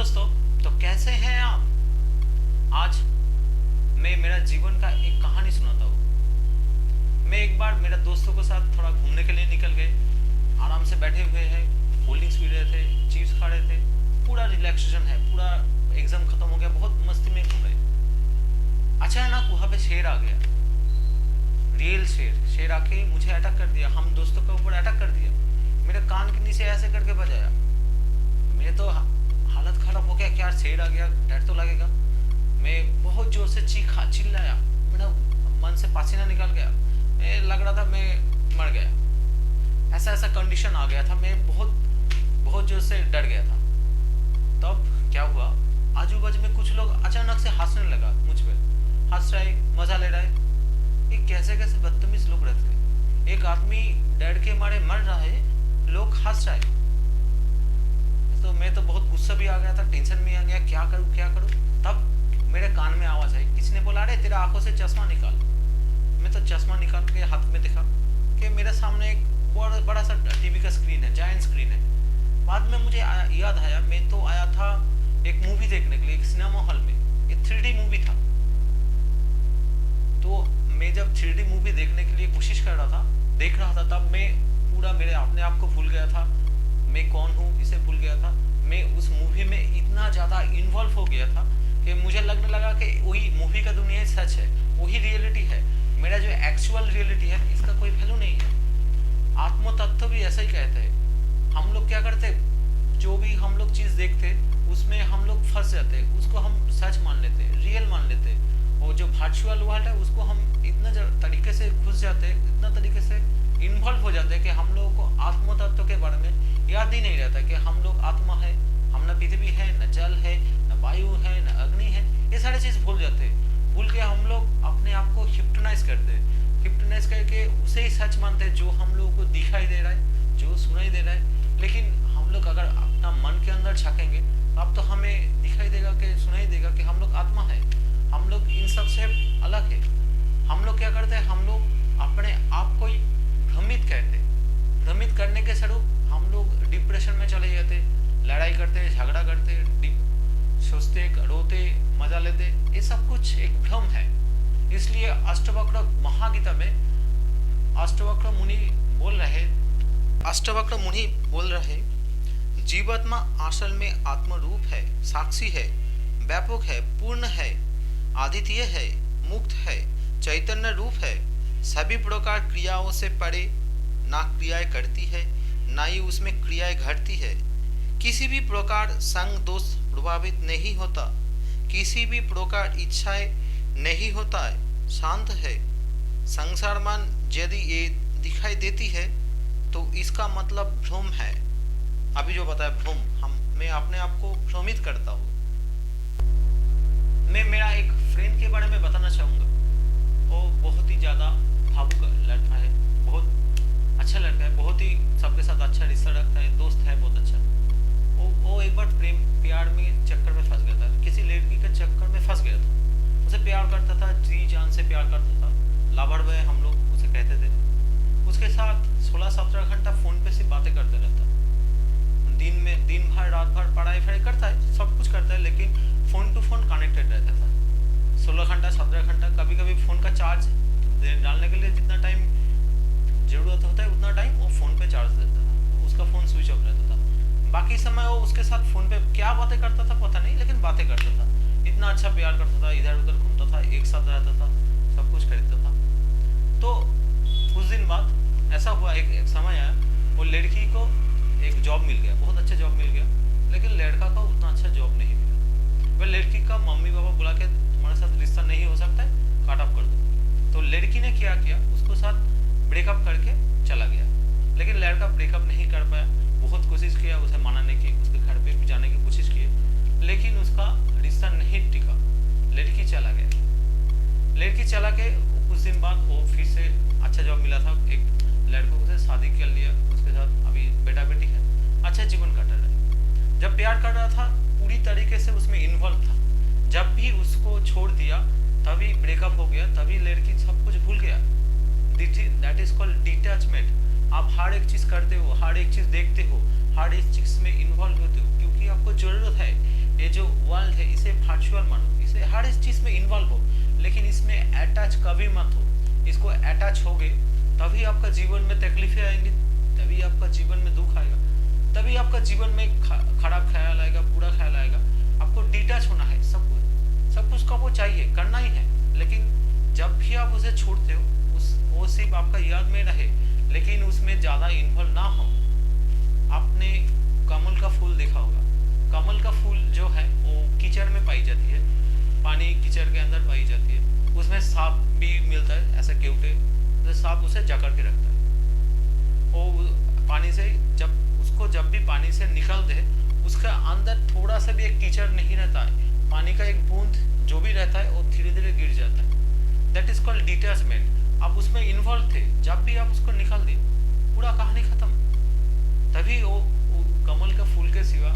दोस्तों, तो कैसे हैं आप। आज मैं मेरा जीवन का एक कहानी सुनाता हूँ। मैं एक बार मेरे दोस्तों के साथ थोड़ा घूमने के लिए निकल गए। आराम से बैठे हुए हैं, कोल्ड ड्रिंक्स पी रहे थे, चिप्स खा रहे थे, पूरा रिलैक्सेशन है, पूरा एग्जाम खत्म हो गया, बहुत मस्ती में घूम रहे। अचानक वहाँ पे शेर आ गया, रियल शेर। शेर आके मुझे अटैक कर दिया, हम दोस्तों के ऊपर अटैक कर दिया। मेरे कान के नीचे ऐसे करके बजाया। मैं तो हालत खराब हो गया, क्या शेर आ गया, डर तो लगेगा। मैं बहुत जोर से चीखा, चिल्लाया, मेरा मन से पसीना निकल गया। मैं लग रहा था मैं मर गया, ऐसा ऐसा कंडीशन आ गया था। मैं बहुत बहुत जोर से डर गया था। तब क्या हुआ, आजू बाजू में कुछ लोग अचानक से हंसने लगा मुझ पर। हंस रहे, मजा ले रहे। ये कैसे कैसे बदतमीज लोग रहते। एक आदमी डर के मारे मर रहा है, लोग हंस रहे। तो मैं तो बहुत गुस्सा भी आ गया था, टेंशन में आ गया, क्या करूं क्या करूं। तब मेरे कान में आवाज आई, किसी ने बोला अरे तेरा आंखों से चश्मा निकाल। मैं तो चश्मा निकाल के हाथ में देखा कि मेरे सामने एक बड़ा सा टीवी का स्क्रीन है, जायंट स्क्रीन है। बाद में मुझे याद आया, मैं तो आया था एक मूवी देखने के लिए, एक सिनेमा हॉल में। ये 3D मूवी था। तो मैं जब 3D मूवी देखने के लिए कोशिश कर रहा था, देख रहा था, तब मैं पूरा मेरे अपने आप को भूल गया था। मैं कौन हूँ इसे भूल गया था। मैं उस मूवी में इतना ज़्यादा इन्वॉल्व हो गया था कि मुझे लगने लगा कि वही मूवी का दुनिया सच है, वही रियलिटी है। मेरा जो एक्चुअल रियलिटी है इसका कोई वैल्यू नहीं है। आत्म तत्व भी ऐसा ही कहते हैं। हम लोग क्या करते, जो भी हम लोग चीज़ देखते उसमें हम लोग फंस जाते, उसको हम सच मान लेते, रियल मान लेते। और जो वर्चुअल वर्ल्ड है उसको हम इतना तरीके से घुस जाते, इतना तरीके से इन्वॉल्व हो जाते हैं कि हम लोगों को आत्म तत्व के बारे में याद ही नहीं रहता कि हम लोग आत्मा है, हम न पृथ्वी है, न जल है, न वायु है, न अग्नि है। ये सारी चीज भूल जाते हैं। भूल के हम लोग अपने आप को हिप्नोटाइज करते हैं। हिप्नोटाइज करके उसे ही सच मानते हैं जो हम लोगों को दिखाई दे रहा है, जो सुनाई दे रहा है। लेकिन हम लोग अगर अपना मन के अंदर झांकेंगे तब तो हमें दिखाई देगा कि सुनाई देगा कि हम लोग आत्मा है, हम लोग इन सब से अलग है। हम लोग क्या करते हैं, हम लोग अपने आप को ही भ्रमित कहते। भ्रमित करने के स्वरूप हम लोग डिप्रेशन में चले जाते, लड़ाई करते, झगड़ा करते, सोचते, रोते, मजा लेते। ये सब कुछ एक भ्रम है। इसलिए अष्टवक्र महागीता में अष्टवक्र मुनि बोल रहे जीवात्मा असल में आत्मरूप है, साक्षी है, व्यापक है, पूर्ण है, अद्वितीय है, मुक्त है, चैतन्य रूप है, सभी प्रकार क्रियाओं से परे, ना क्रियाएं करती है, ना ही उसमें क्रियाएं घटती है, किसी भी प्रकार संग दोष प्रभावित नहीं होता, किसी भी प्रकार इच्छाएं नहीं होता है, शांत है। संसारमान यदि ये दिखाई देती है तो इसका मतलब भ्रम है। अभी जो बताया भ्रम, मैं अपने आप को भ्रमित करता हूँ। मैं मेरा एक फ्रेंड के बारे में बताना चाहूँगा। वो बहुत ही ज़्यादा भावुक लड़का है, बहुत अच्छा लड़का है, बहुत ही सबके साथ अच्छा रिश्ता रखता है, दोस्त है बहुत अच्छा। वो एक बार प्यार में चक्कर में फंस गया था, किसी लड़की के चक्कर में फंस गया था। उसे प्यार करता था, जी जान से प्यार करता था, लाभड़ में हम लोग उसे कहते थे। उसके साथ 16-17 घंटा फोन पे सिर्फ बातें करते रहता। दिन भर रात भर पढ़ाई करता है, सब कुछ करता है, लेकिन फोन टू फोन कनेक्टेड रहता था। 16 घंटा 17 घंटा, कभी कभी फोन का चार्ज डालने के लिए जितना टाइम जरूरत होता है उतना टाइम वो फोन पे चार्ज देता था, उसका फोन स्विच ऑफ रहता था। बाकी समय वो उसके साथ फोन पे क्या बातें करता था पता नहीं, लेकिन बातें करता था। इतना अच्छा प्यार करता था, इधर उधर घूमता था, एक साथ रहता था, सब कुछ खरीदता था। तो कुछ दिन बाद ऐसा हुआ, एक समय आया, वो लड़की को एक जॉब मिल गया, बहुत अच्छा जॉब मिल गया, लेकिन लड़का को उतना अच्छा जॉब नहीं मिला। वह लड़की का मम्मी पापा बुला के तुम्हारे साथ रिश्ता नहीं हो सकता है, काट ऑफ कर दो। तो लड़की ने क्या किया, उसको साथ ब्रेकअप करके चला गया। लेकिन लड़का ब्रेकअप नहीं कर पाया, बहुत कोशिश किया उसे मनाने की, उसके घर पे भी जाने की कोशिश की, लेकिन उसका रिश्ता नहीं टिका। लड़की चला गया। लड़की चला के कुछ दिन बाद वो फिर से अच्छा जॉब मिला था, एक लड़कों से शादी कर लिया, उसके साथ अभी बेटा बेटी है, अच्छा जीवन कट रहा है। जब प्यार कर रहा था पूरी तरीके से उसमें इन्वॉल्व था। जब भी उसको छोड़ दिया तभी ब्रेकअप हो गया, तभी लड़की सब कुछ भूल गया। That is called detachment. आप हर एक चीज करते हो, हर एक चीज देखते हो, हर एक चीज में इन्वॉल्व होते हो, क्योंकि आपको जरूरत है। वर्ल्ड है इसे वर्चुअल मानो, इसे हर इस चीज में इन्वॉल्व हो, लेकिन इसमें अटैच कभी मत हो। इसको अटैच होगे तभी आपका जीवन में तकलीफें आएंगी, तभी आपका जीवन में दुख आएगा, तभी आपका जीवन में खराब ख्याल आएगा, बुरा ख्याल आएगा। आपको डिटैच होना है, सब कुछ का वो चाहिए, करना ही है, लेकिन जब भी आप उसे छोड़ते हो वो सिर्फ आपका याद में रहे, लेकिन उसमें ज़्यादा इन्वॉल्व ना हो। आपने कमल का फूल देखा होगा, कमल का फूल जो है वो कीचड़ में पाई जाती है, पानी कीचड़ के अंदर पाई जाती है, उसमें सांप भी मिलता है, ऐसा केवटे, तो सांप उसे जकड़ के रखता है। वो पानी से जब भी पानी से निकल दे, उसका अंदर थोड़ा सा भी एक कीचड़ नहीं रहता है, पानी का एक बूंद जो भी रहता है वो धीरे धीरे गिर जाता है। That is called detachment. आप उसमें इन्वॉल्व थे, जब भी आप उसको निकाल दिए पूरा कहानी खत्म। तभी वो कमल का फूल के सिवा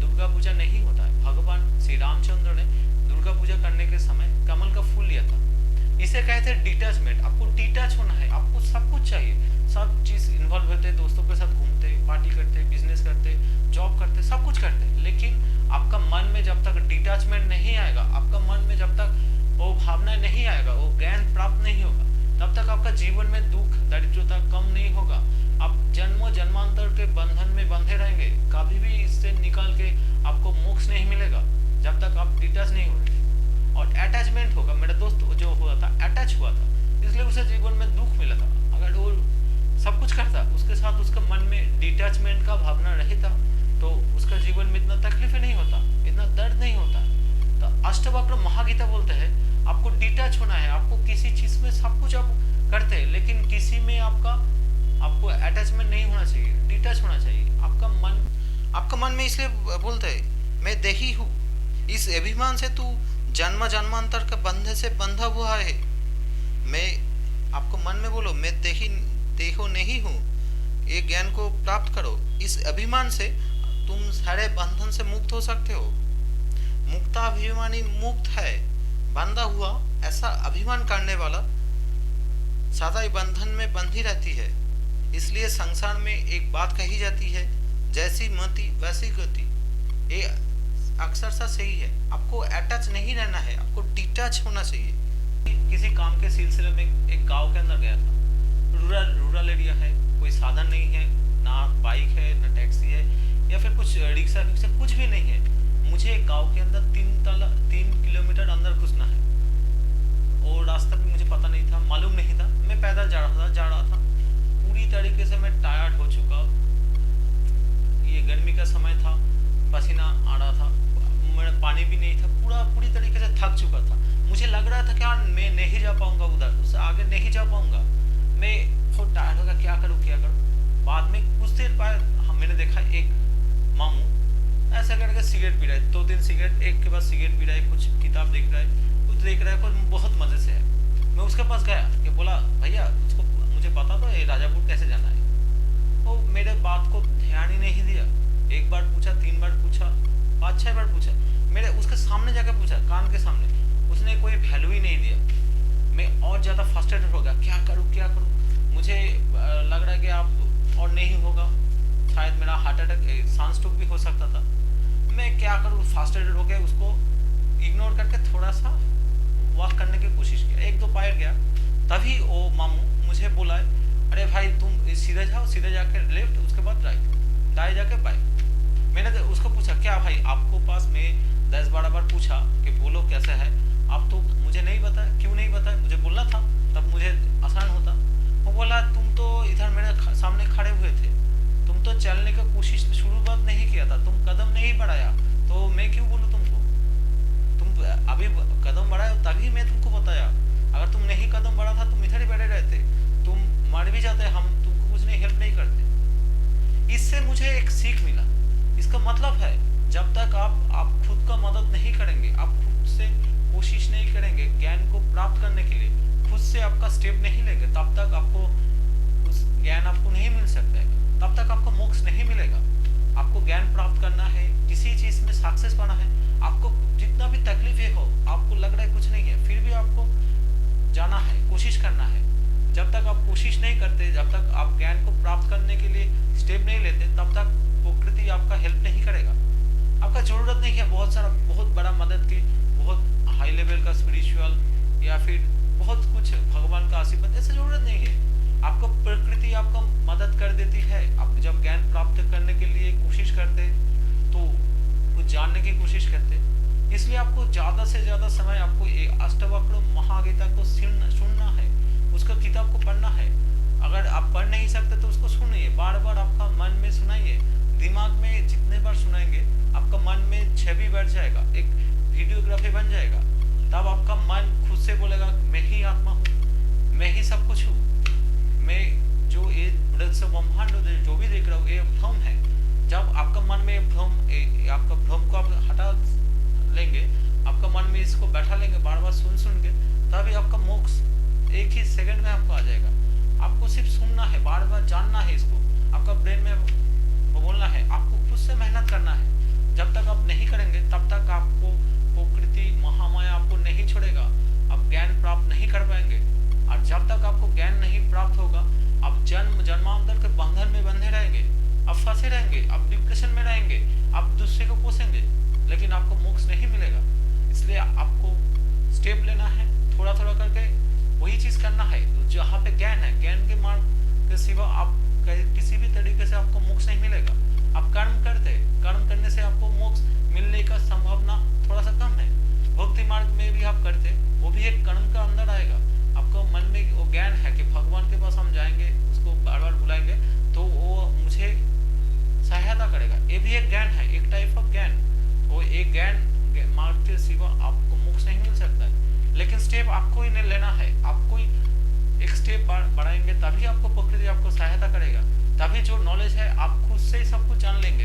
दुर्गा पूजा नहीं होता है। भगवान श्री रामचंद्र ने दुर्गा पूजा करने के समय कमल का फूल लिया था। इसे कहते हैं डिटैचमेंट। आपको डिटैच होना है, आपको सब कुछ चाहिए, सब चीज इन्वॉल्व होते, दोस्तों के साथ घूमते, पार्टी करते, बिजनेस करते, जॉब करते, सब कुछ करते, लेकिन आपका मन में जब तक डिटैचमेंट नहीं आएगा, आपका मन में जब तक वो भावना नहीं आएगा, वो ज्ञान प्राप्त नहीं होगा, तब तक आपका जीवन में दुख दरिद्रता कम नहीं होगा। आप जन्मों जन्मांतर के बंधन में बंधे रहेंगे, कभी भी इससे निकाल के आपको मोक्ष नहीं मिलेगा जब तक आप डिटैच नहीं होंगे। और अटैचमेंट होगा। मेरा दोस्त जो हुआ था अटैच हुआ था, इसलिए उसे जीवन में दुख मिला था। अगर वो सब कुछ करता, उसके साथ उसका मन में डिटैचमेंट का भावना रहता, तो उसका जीवन में इतना तकलीफें नहीं होता, इतना दर्द नहीं होता। तो अष्टवक्र महागीता बोलते हैं आपको डिटैच होना है। आपको किसी चीज में सब कुछ आप करते हैं, लेकिन किसी में आपको अटैचमेंट नहीं होना चाहिए, डिटैच होना चाहिए। आपका मन में इसलिए बोलते है मैं देही हूँ, इस अभिमान से तू जन्म जन्मांतर के बंधे से बंधा हुआ है। मैं आपको मन में बोलो मैं देहो नहीं हूँ, ये ज्ञान को प्राप्त करो। इस अभिमान से तुम सारे बंधन से मुक्त हो सकते हो। मुक्ताभिमानी मुक्त है, बंधा हुआ ऐसा अभिमान करने वाला सदा ही बंधन में बंधी रहती है। इसलिए संसार में एक बात कही जाती है, जैसी मति वैसी गति। ये अक्सर सा सही है। आपको अटैच नहीं रहना है, आपको डिटैच होना चाहिए। किसी काम के सिलसिले में एक गांव के अंदर गया था, रूरल एरिया है, कोई साधन नहीं है, ना बाइक है ना टैक्सी है या फिर कुछ रिक्शा कुछ भी नहीं है। मुझे एक गांव के अंदर 3 किलोमीटर अंदर घुसना है और रास्ता भी मुझे पता नहीं था, मालूम नहीं था। मैं पैदल जा रहा था। पूरी तरीके से मैं टायर्ड हो चुका, ये गर्मी का समय था, पसीना आ रहा था, मेरा पानी भी नहीं था, पूरी तरीके से थक चुका था। मुझे लग रहा था कि यार मैं नहीं जा पाऊंगा उधर, उससे आगे नहीं जा पाऊंगा, मैं बहुत टायर्ड होगा, क्या करूँ। बाद में कुछ देर बाद मैंने देखा एक मामू ऐसा करके सिगरेट पी रहा है, 2-3 सिगरेट एक के बाद सिगरेट पी रहा है, कुछ किताब देख रहा है, कुछ देख रहा है, कुछ बहुत मजे से है। मैं उसके पास गया कि बोला भैया उसको मुझे पता तो ये राजापुर कैसे जाना है। वो मेरे बात को ध्यान ही नहीं दिया। 1 बार पूछा, 3 बार पूछा, 5-6 बार पूछा, मेरे उसके सामने जाकर पूछा, कान के सामने, उसने कोई वैल्यू ही नहीं दिया। मैं और ज़्यादा फ्रस्ट्रेटेड हो गया, क्या करूँ। मुझे लग रहा है कि आप और नहीं होगा, शायद मेरा हार्ट अटैक सांस स्ट्रोक भी हो सकता था। मैं क्या करूँ, फ्रस्ट्रेटेड हो गया, उसको इग्नोर करके थोड़ा सा वॉक करने की कोशिश किया। 1-2 पायर गया, तभी वो मामू मुझे बोला अरे भाई तुम सीधे जाओ, सीधे जाकर लेफ्ट, उसके बाद राइट, दाएं जाके बाएं। मैंने उसको पूछा क्या भाई आपको पास में 10-12 बार पूछा कि बोलो कैसे है, आप तो मुझे नहीं बताया, क्यों नहीं बताया, मुझे बोलना था तब मुझे आसान होता। वो बोला तुम तो इधर मेरे सामने खड़े हुए थे, तुम तो चलने का कोशिश शुरुआत नहीं किया था, तुम कदम नहीं बढ़ाया, तो मैं क्यों बोलूँ तुमको। तुम अभी कदम बढ़ाए तभी मैं तुमको बताया, अगर तुम नहीं कदम बढ़ा था तुम इधर ही बैठे रहते, तुम मर भी जाते, हम तुमको कुछ नहीं हेल्प नहीं करते। इससे मुझे एक सीख मिला। इसका मतलब है जब तक आप खुद का मदद नहीं करेंगे, आप खुद से कोशिश नहीं करेंगे ज्ञान को प्राप्त करने के लिए, खुद से आपका स्टेप नहीं लेंगे, तब तक आपको उस ज्ञान आपको नहीं मिल सकता है, तब तक आपको मोक्ष नहीं मिलेगा। आपको ज्ञान प्राप्त करना है, किसी चीज में सक्सेस पाना है, आपको जितना भी तकलीफें हो, आपको लग रहा है कुछ नहीं है, फिर भी आपको जाना है, कोशिश करना है। जब तक आप कोशिश नहीं करते, जब तक आप ज्ञान को प्राप्त करने के लिए स्टेप नहीं लेते, तब तक प्रकृति आपका हेल्प नहीं करेगा। आपका जरूरत नहीं है बहुत सारा बहुत बड़ा मदद की, बहुत हाई लेवल का स्पिरिचुअल या फिर बहुत कुछ भगवान का आशीर्वाद, ऐसा जरूरत नहीं है। आपको प्रकृति आपको मदद कर देती है। आप जब ज्ञान प्राप्त करने के लिए कोशिश करते तो कुछ जानने की कोशिश करते, इसलिए आपको ज्यादा से ज्यादा समय आपको अष्टवक्र महागीता को सुनना है, उसका किताब को पढ़ना है। अगर आप पढ़ नहीं सकते तो उसको सुनिए, बार बार आपका मन में सुनाइए, दिमाग में जितने बार सुनाएंगे आपका मन में छवि बढ़ जाएगा, एक वीडियोग्राफी बन जाएगा। तब आपका मन खुद से बोलेगा मैं ही आत्मा हूँ, मैं ही सब कुछ हूँ, मैं जो ये ब्रह्मांड जो भी देख रहा हूँ ये भ्रम है। जब आपका मन में भ्रम, आपका भ्रम को आप हटा लेंगे, आपका मन में इसको बैठा लेंगे बार बार सुन के, तभी आपका मोक्ष एक ही सेकंड में आपको आ जाएगा। आपको सिर्फ सुनना है, बार बार जानना है इसको, आपका ब्रेन में बोलना है, आपको खुद से मेहनत करना है। जब तक आप नहीं करेंगे तब तक आपको प्रकृति महामाया आपको नहीं छोड़ेगा, आप ज्ञान प्राप्त नहीं कर पाएंगे। और जब तक आपको ज्ञान नहीं प्राप्त होगा आप जन्मांतर के बंधन में बंधे रहेंगे, आप फंसे रहेंगे, आप डिप्रेशन में रहेंगे, आप दूसरे को कोसेंगे, लेकिन आपको मोक्ष नहीं मिलेगा। इसलिए आपको स्टेप लेना है, थोड़ा थोड़ा करके वही चीज करना है जहाँ पे ज्ञान है। ज्ञान के मार्ग के सिवा आप किसी भी तरीके से आपको मोक्ष नहीं मिलेगा। आप कर्म करते, कर्म करने से आपको मोक्ष मिलने का संभावना थोड़ा सा कम है। भक्ति मार्ग में भी आप करते, वो भी एक कर्म का अंदर आएगा। आपको मन में वो ज्ञान है कि भगवान के पास हम जाएंगे, उसको बार बार बुलाएंगे तो वो मुझे सहायता करेगा, ये भी एक ज्ञान है, एक टाइप ऑफ ज्ञान। वो एक ज्ञान मार्ग के सिवा आपको मोक्ष नहीं मिल सकता है। लेकिन स्टेप आपको ही नहीं लेना है, आपको ही एक स्टेप बढ़ाएंगे तभी आपको प्रकृति आपको सहायता करेगा, तभी जो नॉलेज है आप खुद से ही सब कुछ जान लेंगे।